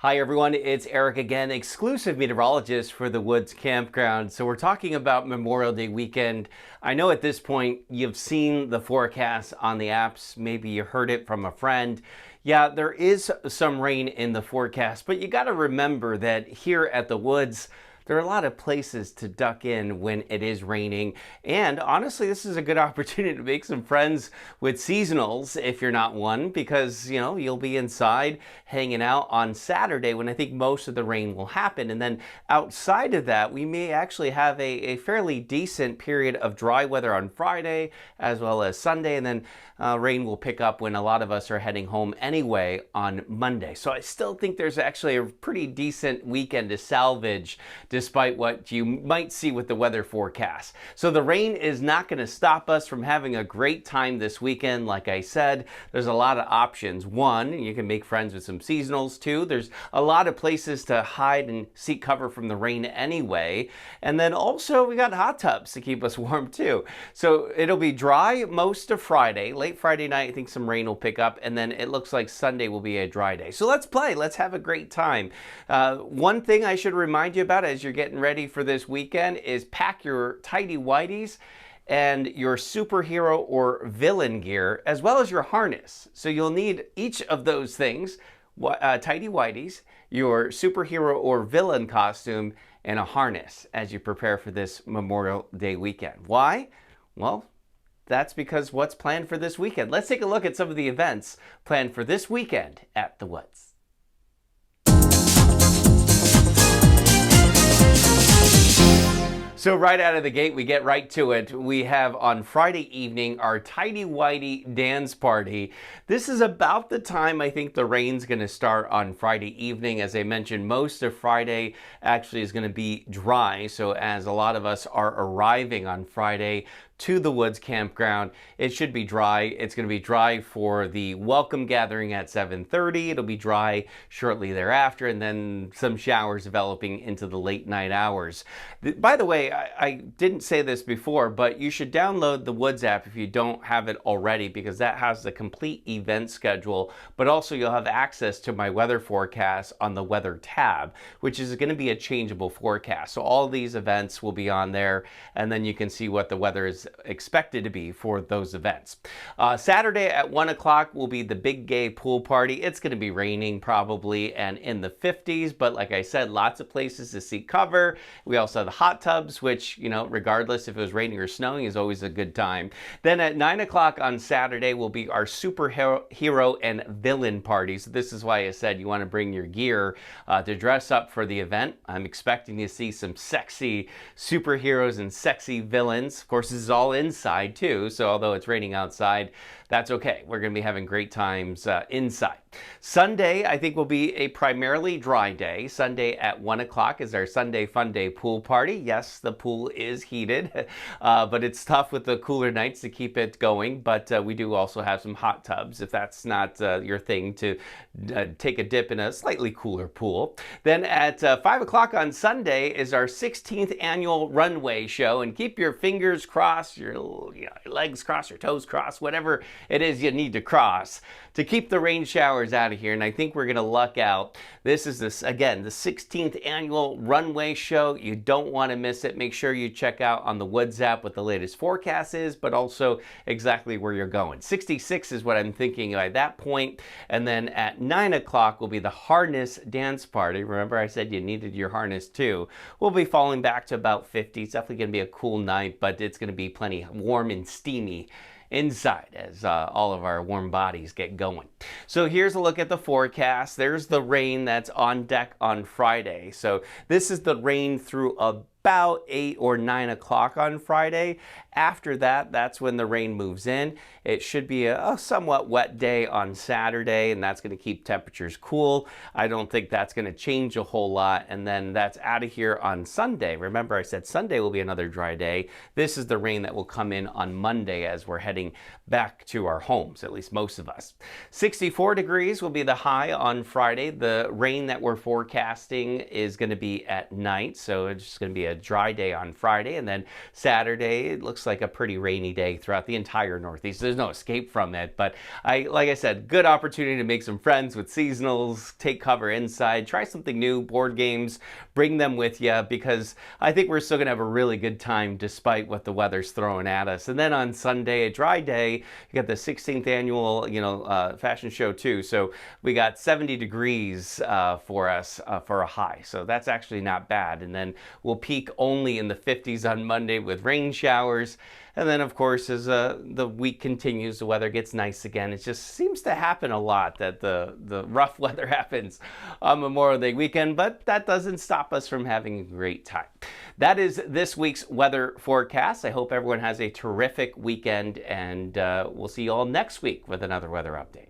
Hi everyone, it's Eric again, exclusive meteorologist for the Woods Campground. So we're talking about Memorial Day weekend. I know at this point you've seen the forecast on the apps, maybe you heard it from a friend. Yeah, there is some rain in the forecast, but you got to remember that here at the Woods, there are a lot of places to duck in when it is raining. And honestly, this is a good opportunity to make some friends with seasonals if you're not one, because you'll be inside hanging out on Saturday when I think most of the rain will happen. And then outside of that, we may actually have a fairly decent period of dry weather on Friday as well as Sunday. And then rain will pick up when a lot of us are heading home anyway on Monday. So I still think there's actually a pretty decent weekend to salvage despite what you might see with the weather forecast. So the rain is not going to stop us from having a great time this weekend. Like I said, there's a lot of options. One, you can make friends with some seasonals. Two, there's a lot of places to hide and seek cover from the rain anyway. And then also we got hot tubs to keep us warm too. So it'll be dry most of Friday. Late Friday night, I think some rain will pick up, and then it looks like Sunday will be a dry day. So let's play. Let's have a great time. One thing I should remind you about as you're getting ready for this weekend is pack your tighty whiteys and your superhero or villain gear, as well as your harness. So you'll need each of those things, tighty whiteys, your superhero or villain costume, and a harness as you prepare for this Memorial Day weekend. Why? Well, that's because what's planned for this weekend. Let's take a look at some of the events planned for this weekend at the Woods. So right out of the gate, we get right to it. We have on Friday evening our tighty whitey dance party. This is about the time I think the rain's going to start on Friday evening. As I mentioned, most of Friday actually is going to be dry. So as a lot of us are arriving on Friday to the Woods Campground, it should be dry. It's going to be dry for the welcome gathering at 7:30. It'll be dry shortly thereafter, and then some showers developing into the late night hours. By the way, I didn't say this before, but you should download the Woods app if you don't have it already, because that has the complete event schedule, but also you'll have access to my weather forecast on the weather tab, which is going to be a changeable forecast. So all these events will be on there, and then you can see what the weather is expected to be for those events. Saturday at 1 o'clock will be the big gay pool party. It's going to be raining probably and in the 50s, but like I said, lots of places to seek cover. We also have the hot tubs, which, regardless if it was raining or snowing, is always a good time. Then at 9 o'clock on Saturday will be our superhero and villain party. So this is why I said you want to bring your gear to dress up for the event. I'm expecting to see some sexy superheroes and sexy villains. Of course, this is all inside too, so although it's raining outside, that's okay. We're going to be having great times inside. Sunday, I think, will be a primarily dry day. Sunday at 1 o'clock is our Sunday Fun Day pool party. Yes, the pool is heated, but it's tough with the cooler nights to keep it going. But we do also have some hot tubs if that's not your thing, to take a dip in a slightly cooler pool. Then at 5 o'clock on Sunday is our 16th annual runway show. And keep your fingers crossed, your legs crossed, your toes crossed, whatever it is you need to cross to keep the rain showers out of here. And I think we're going to luck out. This is, again, the 16th annual runway show. You don't want to miss it. Make sure you check out on the Woods app what the latest forecast is, but also exactly where you're going. 66 is what I'm thinking by that point. And then at 9 o'clock will be the harness dance party. Remember I said you needed your harness too. We'll be falling back to about 50. It's definitely going to be a cool night, but it's going to be plenty warm and steamy inside as all of our warm bodies get going. So here's a look at the forecast. There's the rain that's on deck on Friday. So this is the rain through about 8 or 9 o'clock on Friday. After that, that's when the rain moves in. It should be a somewhat wet day on Saturday, and that's going to keep temperatures cool. I don't think that's going to change a whole lot, and then that's out of here on Sunday. Remember, I said Sunday will be another dry day. This is the rain that will come in on Monday as we're heading back to our homes, at least most of us. 64 degrees will be the high on Friday. The rain that we're forecasting is going to be at night, so it's just going to be a dry day on Friday, and then Saturday it looks like a pretty rainy day throughout the entire Northeast. There's no escape from it, but like I said, good opportunity to make some friends with seasonals, take cover inside, try something new, board games, bring them with you, because I think we're still gonna have a really good time despite what the weather's throwing at us. And then on Sunday, a dry day, you got the 16th annual, fashion show too. So we got 70 degrees for us for a high. So that's actually not bad. And then we'll peak only in the 50s on Monday with rain showers. And then, of course, as the week continues, the weather gets nice again. It just seems to happen a lot that the rough weather happens on Memorial Day weekend, but that doesn't stop us from having a great time. That is this week's weather forecast. I hope everyone has a terrific weekend, and we'll see you all next week with another weather update.